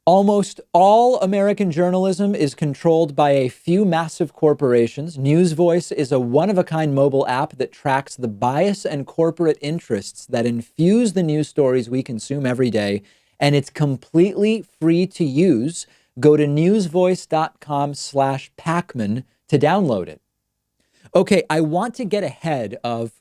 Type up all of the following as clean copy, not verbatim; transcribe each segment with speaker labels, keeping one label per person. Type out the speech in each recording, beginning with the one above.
Speaker 1: Almost all American journalism is controlled by a few massive corporations. News Voice is a one-of-a-kind mobile app that tracks the bias and corporate interests that infuse the news stories we consume every day, and it's completely free to use. Go to newsvoice.com/Pakman to download it. Okay, I want to get ahead of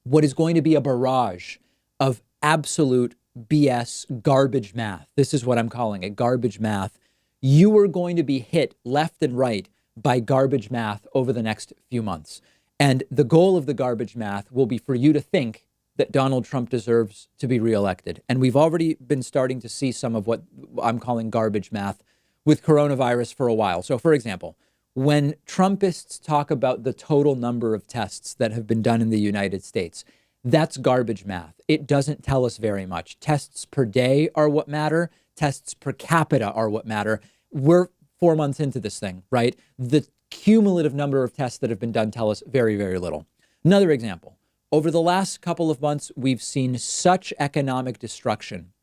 Speaker 1: what is going to be a barrage of absolute BS garbage math. This is what I'm calling it, garbage math. You are going to be hit left and right by garbage math over the next few months. And the goal of the garbage math will be for you to think that Donald Trump deserves to be reelected. And we've already been starting to see some of what I'm calling garbage math with coronavirus for a while. So, for example, when Trumpists talk about the total number of tests that have been done in the United States, that's garbage math. It doesn't tell us very much. Tests per day are what matter. Tests per capita are what matter. We're 4 months into this thing, right? The cumulative number of tests that have been done tell us very, very little. Another example. Over the last couple of months, we've seen such economic destruction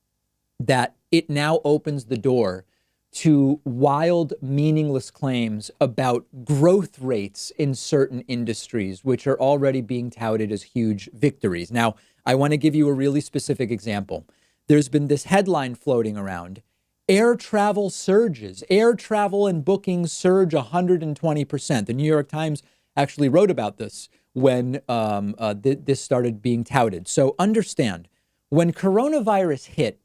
Speaker 1: that it now opens the door to wild, meaningless claims about growth rates in certain industries, which are already being touted as huge victories. Now, I want to give you a really specific example. There's been this headline floating around. Air travel surges. Air travel and bookings surge 120%. The New York Times actually wrote about this when this started being touted. So understand, when coronavirus hit,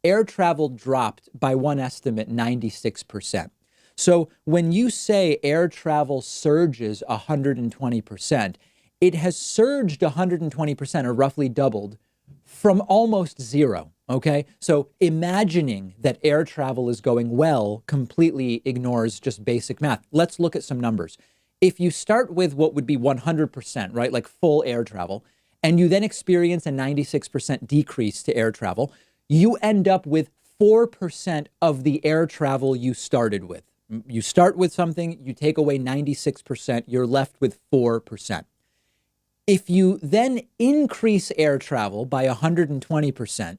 Speaker 1: air travel dropped by one estimate 96%. So when you say air travel surges 120%, it has surged 120% or roughly doubled from almost zero. Okay, so imagining that air travel is going well completely ignores just basic math. Let's look at some numbers. If you start with what would be 100%, right, like full air travel, and you then experience a 96% decrease to air travel, you end up with 4% of the air travel you started with. You start with something, you take away 96%, you're left with 4%. If you then increase air travel by 120%,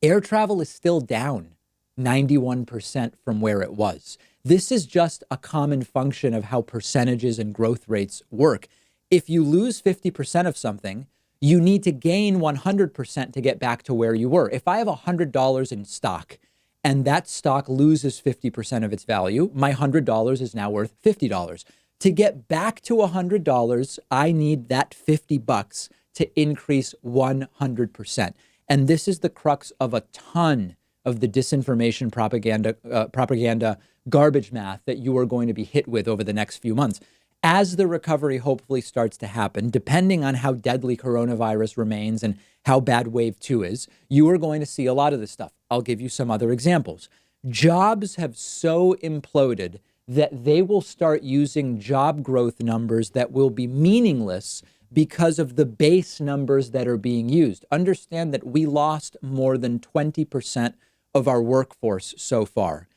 Speaker 1: air travel is still down 91% from where it was. This is just a common function of how percentages and growth rates work. If you lose 50% of something, you need to gain 100% to get back to where you were. If I have $100 in stock and that stock loses 50% of its value, my $100 is now worth $50. To get back to $100, I need that $50 to increase 100%. And this is the crux of a ton of the disinformation propaganda garbage math that you are going to be hit with over the next few months. As the recovery hopefully starts to happen, depending on how deadly coronavirus remains and how bad wave 2 is, you are going to see a lot of this stuff. I'll give you some other examples. Jobs have so imploded that they will start using job growth numbers that will be meaningless because of the base numbers that are being used. Understand that we lost more than 20% of our workforce so far.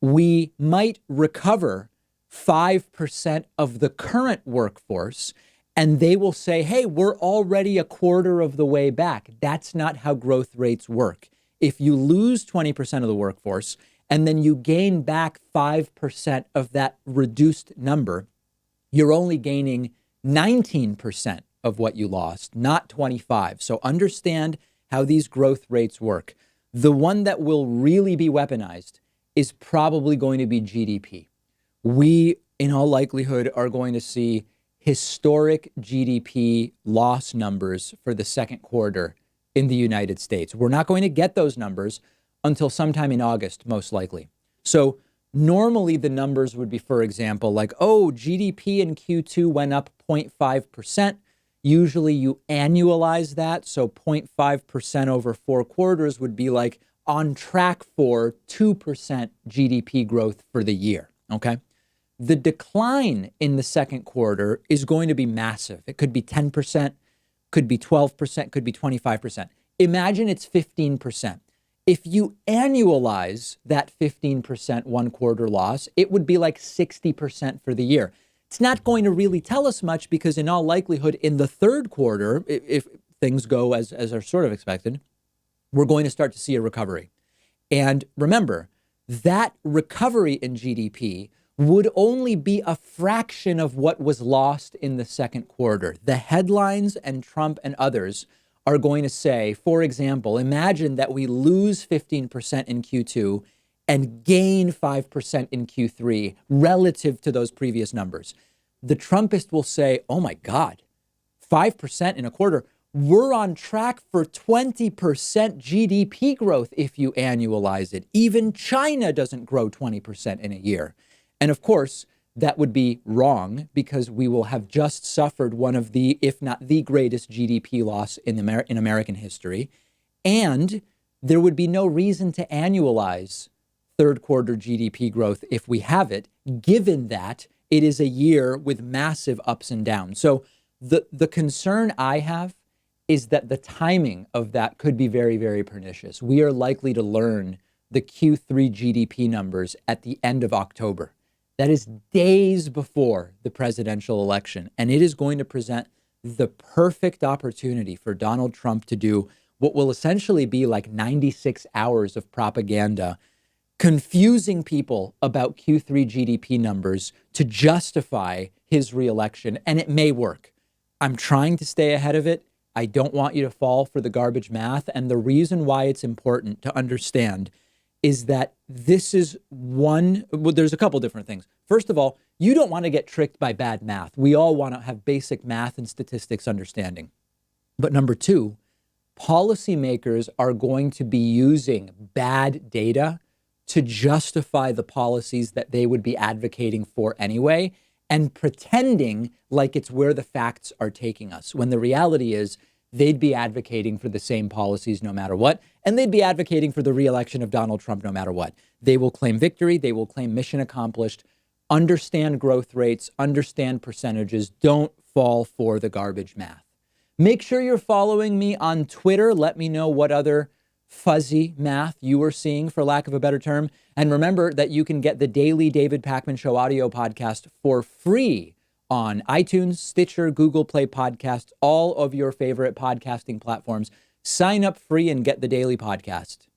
Speaker 1: We might recover 5% of the current workforce, and they will say, hey, we're already a quarter of the way back. That's not how growth rates work. If you lose 20% of the workforce and then you gain back 5% of that reduced number, you're only gaining 19% of what you lost, not 25. So understand how these growth rates work. The one that will really be weaponized is probably going to be GDP. We, in all likelihood, are going to see historic GDP loss numbers for the second quarter in the United States. We're not going to get those numbers until sometime in August, most likely. So normally the numbers would be, for example, like, oh, GDP in Q2 went up 0.5%. Usually you annualize that. So 0.5% over 4 quarters would be like on track for 2% GDP growth for the year. Okay. The decline in the second quarter is going to be massive. It could be 10%, could be 12%, could be 25%. Imagine it's 15%. If you annualize that 15% 1 quarter loss, it would be like 60% for the year. It's not going to really tell us much because in all likelihood, in the third quarter, if things go as are sort of expected, we're going to start to see a recovery. And remember, that recovery in GDP would only be a fraction of what was lost in the second quarter. The headlines and Trump and others are going to say, for example, imagine that we lose 15% in Q2 and gain 5% in Q3 relative to those previous numbers. The Trumpist will say, oh my God, 5% in a quarter. We're on track for 20% GDP growth if you annualize it. Even China doesn't grow 20% in a year. And of course, that would be wrong because we will have just suffered one of the, if not the greatest GDP loss in American history. And there would be no reason to annualize third quarter GDP growth if we have it, given that it is a year with massive ups and downs. So the concern I have is that the timing of that could be very, very pernicious. We are likely to learn the Q3 GDP numbers at the end of October. That is days before the presidential election. And it is going to present the perfect opportunity for Donald Trump to do what will essentially be like 96 hours of propaganda, confusing people about Q3 GDP numbers to justify his reelection. And it may work. I'm trying to stay ahead of it. I don't want you to fall for the garbage math. And the reason why it's important to understand is that this is there's a couple different things. First of all, you don't want to get tricked by bad math. We all want to have basic math and statistics understanding. But number two, policymakers are going to be using bad data to justify the policies that they would be advocating for anyway, and pretending like it's where the facts are taking us, when the reality is they'd be advocating for the same policies no matter what, and they'd be advocating for the reelection of Donald Trump no matter what. They will claim victory. They will claim mission accomplished. Understand growth rates, understand percentages. Don't fall for the garbage math. Make sure you're following me on Twitter. Let me know what other fuzzy math you are seeing, for lack of a better term. And remember that you can get the daily David Pakman Show audio podcast for free on iTunes, Stitcher, Google Play Podcasts, all of your favorite podcasting platforms. Sign up free and get the daily podcast.